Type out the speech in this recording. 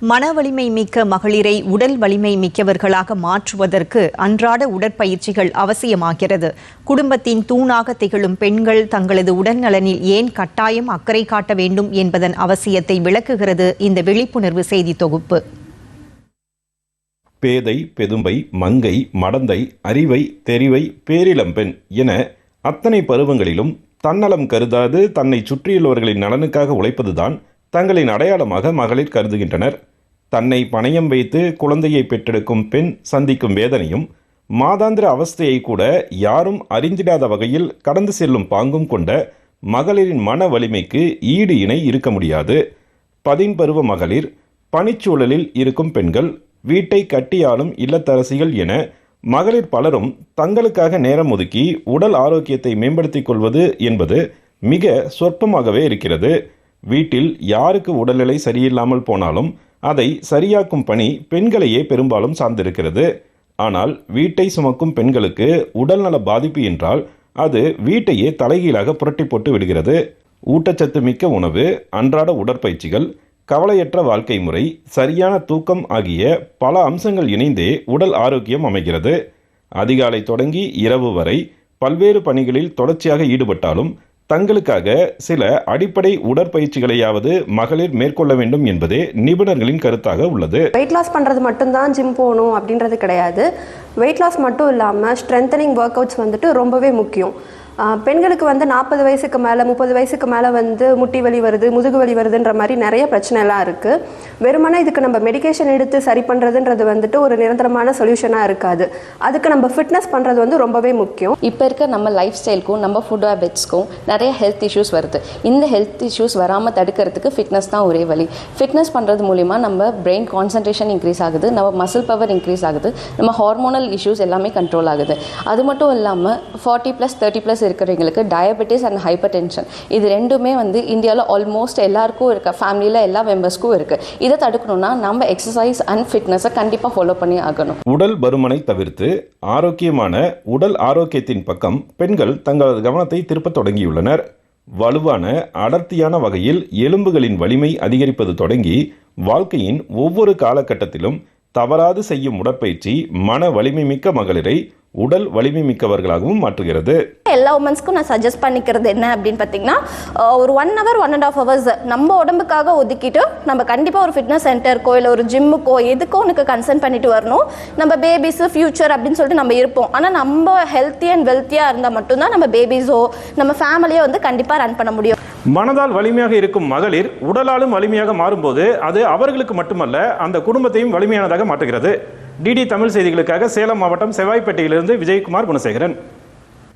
மன வலிமை மிக்க மகளிரை உடல் வலிமை மிக்கவர்களாக மாற்றுவதற்கு அன்றாட உடற்பயிற்சிகள் அவசியமாகிறது. குடும்பத்தின் தூணாக திகழும் பெண்கள் தங்களது உடல்நலனில் ஏன் கட்டாயம் அக்கறை காட்ட வேண்டும் என்பதன் அவசியத்தை விளக்குகிறது இந்த விழிப்புணர்வு செய்தி தொகுப்பு. பேதை, பெதும்பை, மங்கை, மடந்தை, அறிவை, தெரிவை, பேரிளம்பெண் என அத்தனை பருவங்களிலும் தன்னலம் கருதாது தன்னை சுற்றியுள்ளவர்களின் நலனுக்காக உழைப்பதுதான் தங்களின் அடையாளமாக மகளிர் கருதுகின்றனர். தன்னை பணயம் வைத்து குழந்தையை பெற்றெடுக்கும் பெண் சந்திக்கும் வேதனையும் மாதாந்திர அவஸ்தையை கூட யாரும் அறிந்திடாத வகையில் கடந்து செல்லும் பாங்கும் கொண்ட மகளிரின் மன வலிமைக்கு ஈடு இணை இருக்க முடியாது. பதின்பருவ மகளிர், பணிச்சூழலில் இருக்கும் பெண்கள், வீட்டை கட்டியாளும் இல்லத்தரசிகள் என மகளிர் பலரும் தங்களுக்காக நேரம் ஒதுக்கி உடல் ஆரோக்கியத்தை மேம்படுத்திக் கொள்வது என்பது மிக சொற்பமாகவே இருக்கிறது. வீட்டில் யாருக்கு உடல்நிலை சரியில்லாமல் போனாலும் அதை சரியாக்கும் பணி பெண்களையே பெரும்பாலும் சார்ந்திருக்கிறது. ஆனால் வீட்டை சுமக்கும் பெண்களுக்கு உடல்நல பாதிப்பு என்றால் அது வீட்டையே தலைகீழாக புரட்டி போட்டு விடுகிறது. ஊட்டச்சத்து மிக்க உணவு, அன்றாட உடற்பயிற்சிகள், கவலையற்ற வாழ்க்கை முறை, சரியான தூக்கம் ஆகிய பல அம்சங்கள் இணைந்தே உடல் ஆரோக்கியம் அமைகிறது. அதிகாலை தொடங்கி இரவு வரை பல்வேறு பணிகளில் தொடர்ச்சியாக ஈடுபட்டாலும் தங்களுக்காக சில அடிப்படை உடற்பயிற்சிகளையாவது மகளிர் மேற்கொள்ள வேண்டும் என்பதே நிபுணர்களின் கருத்தாக உள்ளது. வெயிட் லாஸ் பண்ணுறது மட்டும்தான் ஜிம் போகணும் அப்படின்றது கிடையாது. வெயிட் லாஸ் மட்டும் இல்லாமல் ஸ்ட்ரென்தனிங் ஒர்க் அவுட்ஸ் வந்துட்டு ரொம்பவே முக்கியம். பெண்களுக்கு 40 வயசுக்கு மேலே 30 வயசுக்கு மேலே முட்டி வலி வருது, முதுகு வலி வருதுன்ற மாதிரி நிறைய பிரச்சனைலாம் இருக்குது. வெறுமனே இதுக்கு நம்ம மெடிக்கேஷன் எடுத்து சரி பண்ணுறதுன்றது ஒரு நிரந்தரமான சொல்யூஷனாக இருக்காது. அதுக்கு நம்ம ஃபிட்னஸ் பண்ணுறது ரொம்பவே முக்கியம். இப்போ இருக்க நம்ம லைஃப் ஸ்டைலுக்கும் நம்ம ஃபுட் ஹேபிட்ஸ்க்கும் நிறைய ஹெல்த் இஷ்யூஸ் வருது. இந்த ஹெல்த் இஷ்யூஸ் வராமல் தடுக்கிறதுக்கு ஃபிட்னஸ் தான் ஒரே வழி. ஃபிட்னஸ் பண்ணுறது மூலிமா நம்ம பிரெயின் கான்சன்ட்ரேஷன் இன்க்ரீஸ் ஆகுது, நம்ம மசில் பவர் இன்க்ரீஸ் ஆகுது, நம்ம ஹார்மோனல் இஷ்யூஸ் எல்லாமே கண்ட்ரோல் ஆகுது. அது மட்டும் இல்லாமல் 40+, 30+ இருக்கிறவங்களுக்கு டயபெட்டிஸ் அண்ட் ஹைப்பர் டென்ஷன் இது ரெண்டுமே இந்தியாவில் ஆல்மோஸ்ட் எல்லாருக்கும் இருக்க, ஃபேமிலியில் எல்லா மெம்பர்ஸ்க்கும் இருக்குது. இதை தடுக்கணும்னா நம்ம எக்ஸசைஸ் அண்ட் ஃபிட்னஸை கண்டிப்பாக ஃபாலோ பண்ணி ஆகணும். உடல் பருமனை தவிர்த்து ஆரோக்கியமான உடல் ஆரோக்கியத்தின் பக்கம் பெண்கள் தங்களது கவனத்தை திருப்ப தொடங்கியுள்ளனர். வலுவான அடர்த்தியான வகையில் எலும்புகளின் வலிமை அதிகரிப்பது தொடங்கி வாழ்க்கையின் ஒவ்வொரு காலகட்டத்திலும் தவறாது செய்யும் உடற்பயிற்சி மன வலிமை மிக்க மகளிரை உடல் வலிமை மிக்கவர்களாகவும் மாற்றுகிறது. எல்லா உமன்ஸ்க்கும் நான் சஜஸ்ட் பண்ணிக்கிறது என்ன அப்படின்னு பார்த்தீங்கன்னா, ஒரு 1 hour 1.5 hours நம்ம உடம்புக்காக ஒதுக்கிட்டு நம்ம கண்டிப்பாக ஒரு ஃபிட்னஸ் சென்டருக்கோ இல்லை ஒரு ஜிம்முக்கோ எதுக்கோ உனக்கு கன்சர்ன் பண்ணிட்டு வரணும். நம்ம பேபிஸு ஃபியூச்சர் அப்படின்னு சொல்லிட்டு நம்ம இருப்போம். ஆனால் நம்ம ஹெல்த்தி அண்ட் வெல்த்தியாக இருந்தால் மட்டும்தான் நம்ம பேபிஸோ நம்ம ஃபேமிலியோ கண்டிப்பாக ரன் பண்ண முடியும். மனதால் வலிமையாக இருக்கும் மகளிர் உடலாலும் வலிமையாக மாறும்போது அது அவர்களுக்கு மட்டுமல்ல, அந்த குடும்பத்தையும் வலிமையானதாக மாற்றுகிறது. டிடி தமிழ் செய்திகளுக்காக சேலம் மாவட்டம் செவ்வாய்ப்பேட்டையிலிருந்து விஜயகுமார் குணசேகரன்.